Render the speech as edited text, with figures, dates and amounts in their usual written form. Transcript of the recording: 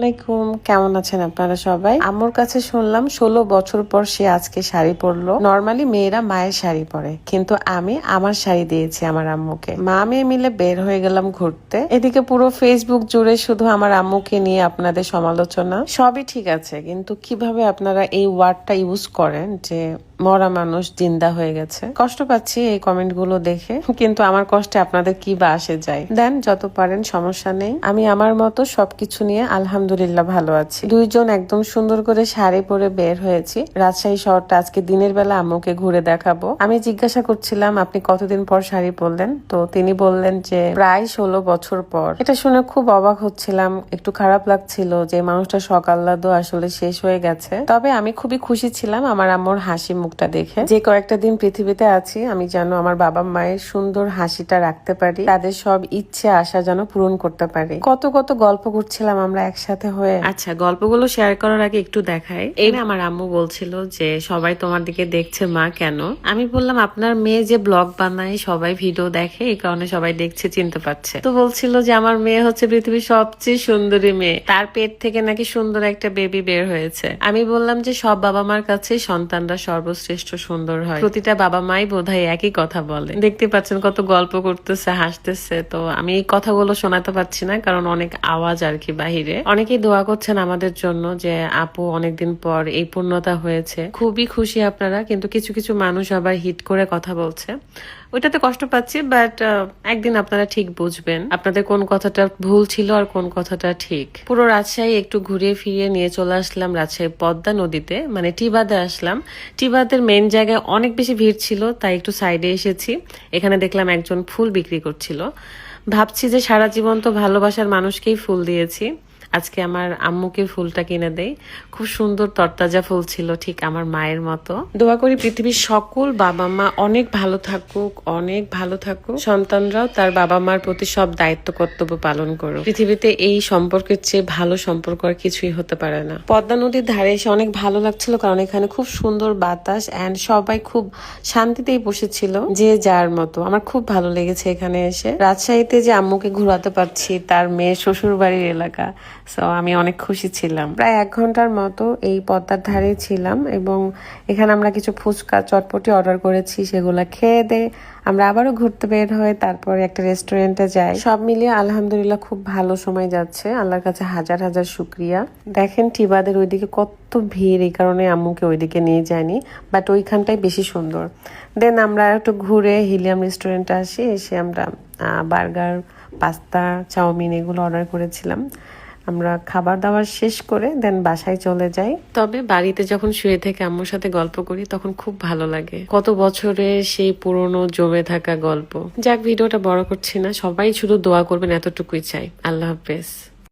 আলাইকুম, কেমন আছেন আপনারা সবাই? আম্মুর কাছে শুনলাম 16 বছর পর সে আজকে শাড়ি পরলো। নরমালি মেয়েরা মায়ের শাড়ি পরে, কিন্তু আমি আমার শাড়ি দিয়েছি আমার আম্মুকে। মা মেয়ে মিলে বের হয়ে গেলাম ঘুরতে। এদিকে পুরো ফেসবুক জুড়ে শুধু আমার আম্মুকে নিয়ে আপনাদের সমালোচনা। সবই ঠিক আছে, কিন্তু কিভাবে আপনারা এই ওয়ার্ডটা ইউজ করেন যে মরা মানুষ জিন্দা হয়ে গেছে? কষ্ট পাচ্ছি এই কমেন্ট গুলো দেখে, কিন্তু আমার কষ্টে আপনাদের কি বা আসে যায়? দেন যত পারেন, সমস্যা নেই। আমি আমার মতো সবকিছু নিয়ে আলহামদুলিল্লাহ ভালো আছি। দুইজন একদম সুন্দর করে শাড়ি পরে বের হয়েছি। রাজশাহী শহরটা আজকে দিনের বেলা আম্মুকে ঘুরে দেখাবো। আমি জিজ্ঞাসা করছিলাম আপনি কতদিন পর শাড়ি পরলেন, তো তিনি বললেন যে প্রায় 16 বছর পর। এটা শুনে খুব অবাক হচ্ছিলাম, একটু খারাপ লাগছিল যে মানুষটা সকাল্লাদ আসলে শেষ হয়ে গেছে। তবে আমি খুবই খুশি ছিলাম আমার আম্মুর হাসি মুখটা দেখে। যে কয়েকটা দিন পৃথিবীতে আছি, আমি যেন আমার বাবা মায়ের সুন্দর হাসিটা রাখতে পারি, তাদের সব ইচ্ছে আশা যেন পূরণ করতে পারি। কত কত গল্প করছিলাম আমরা একসাথে হয়ে। আচ্ছা, গল্পগুলো শেয়ার করার আগে একটু দেখাই। এই আমার আম্মু বলছিল যে সবাই তোমার দিকে দেখছে মা, কেন? আমি বললাম আপনার মেয়ে যে ব্লগ বানায়, সবাই ভিডিও দেখে, এই কারণে সবাই দেখছে, চিনতে পারছে। তো বলছিল যে আমার মেয়ে হচ্ছে পৃথিবীর সবচেয়ে সুন্দরী মেয়ে, তার পেট থেকে নাকি সুন্দর একটা বেবি বের হয়েছে। আমি বললাম যে সব বাবা মার কাছে সন্তানরা সর্বশ্রেষ্ঠ সুন্দর হয়, প্রতিটা বাবা মাই বোধহয় একই কথা বলে। দেখতে পাচ্ছেন কত গল্প করতেছে, হাসতেছে। তো আমি এই কথাগুলো শোনাতে পারছি না, কারণ অনেক আওয়াজ আর কি বাহিরে। অনেকেই দোয়া করছেন আমাদের জন্য যে আপু অনেকদিন পর এই পূর্ণতা হয়েছে। খুবই খুশি আপনারা, কিন্তু কিছু কিছু মানুষ আবার হিট করে কথা বলছে, ওইটাতে কষ্ট পাচ্ছি। বাট একদিন আপনারা ঠিক বুঝবেন আপনাদের কোন কথাটা ভুল ছিল আর কোন কথাটা ঠিক। পুরো রাজশাহী একটু ঘুরিয়ে ফিরিয়ে নিয়ে চলে আসলাম রাজশাহী পদ্মা নদীতে, মানে টিবাদে আসলাম। টিবাদের মেন জায়গায় অনেক বেশি ভিড় ছিল, তাই একটু সাইডে এসেছি। এখানে দেখলাম একজন ফুল বিক্রি করছিল। ভাবছি যে সারা জীবন তো ভালোবাসার মানুষকেই ফুল দিয়েছি, আজকে আমার আম্মুকে ফুলটা কিনে দেই। খুব সুন্দর তরতাজা ফুল ছিল, ঠিক আমার মায়ের মতো। দোয়া করি পৃথিবীর সকল বাবা মা অনেক ভালো থাকুক, অনেক ভালো থাকুক। সন্তানরাও তার বাবা মার প্রতি সব দায়িত্ব কর্তব্য পালন করুক। পৃথিবীতে এই সম্পর্কের চেয়ে ভালো সম্পর্ক আর কিছুই হতে পারে না। পদ্মা নদীর ধারে এসে অনেক ভালো লাগছিল, কারণ এখানে খুব সুন্দর বাতাস এন্ড সবাই খুব শান্তিতেই বসেছিল, যে যার মতো। আমার খুব ভালো লেগেছে এখানে এসে। রাজশাহীতে যে আম্মুকে ঘোরাতে পারছি, তার মেয়ের শ্বশুর বাড়ির এলাকা, সো আমি অনেক খুশি ছিলাম। প্রায় 1 ঘন্টার মতো এই পদ্মার ধারে ছিলাম, এবং এখানে আমরা কিছু ফুচকা চটপটি অর্ডার করেছি। সেগুলা খেয়ে দে আমরা আবারও ঘুরতে বের হয়ে তারপরে একটা রেস্টুরেন্টে যাই। সব মিলিয়ে আলহামদুলিল্লাহ খুব ভালো সময় যাচ্ছে, আল্লাহর কাছে হাজার হাজার শুক্রিয়া। দেখেন টিবাদের ওইদিকে কত ভিড়, এই কারণে আম্মুকে ওইদিকে নিয়ে যায়নি, বাট ওইখানটাই বেশি সুন্দর। দেন আমরা একটু ঘুরে হিলিয়াম রেস্টুরেন্টে আসি। এসে আমরা বার্গার, পাস্তা, চাউমিন এগুলো অর্ডার করেছিলাম। আমরা খাবার দাবার শেষ করে দেন বাসায় চলে যাই। তবে বাড়িতে যখন শুয়ে থেকে আম্মুর সাথে গল্প করি তখন খুব ভালো লাগে, কত বছরের সেই পুরনো জমে থাকা গল্প। যাক, ভিডিওটা বড় করছি না, সবাই শুধু দোয়া করবেন, এতটুকুই চাই। আল্লাহ হাফেজ।